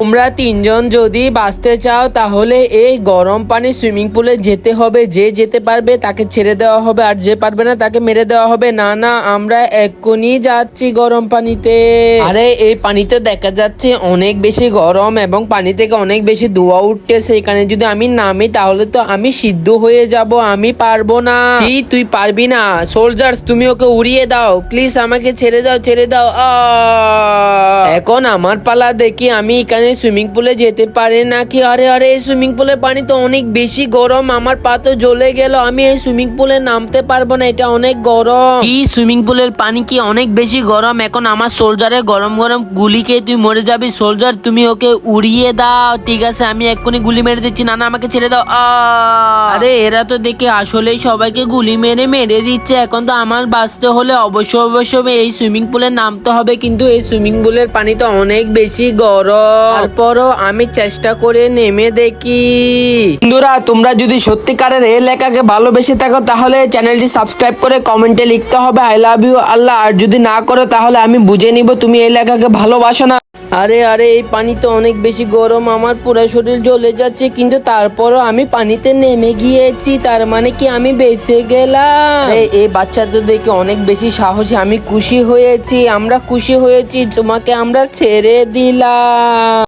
তোমরা তিনজন যদি বাঁচতে চাও তাহলে এই গরম পানি সুইমিং পুলে যেতে হবে। যে যেতে পারবে তাকে ছেড়ে দেওয়া হবে, আর যে পারবে না তাকে মেরে দেওয়া হবে। না না, আমরা এক্ষুনি যাচ্ছি গরম পানিতে। আরে এই পানিতে দেখা যাচ্ছে অনেক বেশি গরম এবং পানি থেকে অনেক বেশি ধোঁয়া উঠতেছে। এখানে যদি আমি নামি তাহলে তো আমি সিদ্ধ হয়ে যাব, আমি পারবো না। কি তুই পারবি না? সোলজার্স, তুমি ওকে উড়িয়ে দাও প্লিজ, আমাকে ছেড়ে দাও, ছেড়ে দাও। এখন আমার পালা, দেখি আমি এখানে সুইমিং পুলে যেতে পারে নাকি। আরে আরে, এই সুইমিং পুলের পানি তো অনেক বেশি গরম, আমার পা তো জ্বলে গেল। আমি এই সুইমিং পুলে নামতে পারবো না, এটা অনেক গরম। কি সুইমিং পুলের পানি কি অনেক বেশি গরম? এখন আমার সোলজারে গরম গরম গুলি খেয়ে তুই মরে যাবি। সোলজার, তুমি ওকে উড়িয়ে দাও। ঠিক আছে, আমি এক্ষুনি গুলি মেরে দিচ্ছি। না না, আমাকে ছেড়ে দাও। আরে এরা তো দেখে আসলেই সবাইকে গুলি মেরে মেরে দিচ্ছে। এখন তো আমার বাঁচতে হলে অবশ্যই এই সুইমিং পুলে নামতে হবে, কিন্তু এই সুইমিং পুলের পানি তো অনেক বেশি গরম। তারপরও আমি চেষ্টা করে নেমে দেখি। বন্ধুরা, তোমরা যদি সত্যিকারের এই লেখাকে ভালোবেসে থাকো তাহলে চ্যানেলটি সাবস্ক্রাইব করে কমেন্টে লিখতে হবে আই লাভ ইউ আল্লাহ। আর যদি না করো তাহলে আমি বুঝে নিব তুমি এই লেখাকে ভালোবাসো না। আরে আরে, এই পানি তো অনেক বেশি গরম, আমার পুরো শরীর জ্বলে যাচ্ছে। কিন্তু তারপরও আমি পানিতে নেমে গিয়েছি, তার মানে কি আমি বেঁচে গেলাম। এই বাচ্চাদের দেখে অনেক বেশি সাহসী, আমি খুশি হয়েছি। আমরা খুশি হয়েছি, তোমাকে আমরা ছেড়ে দিলাম।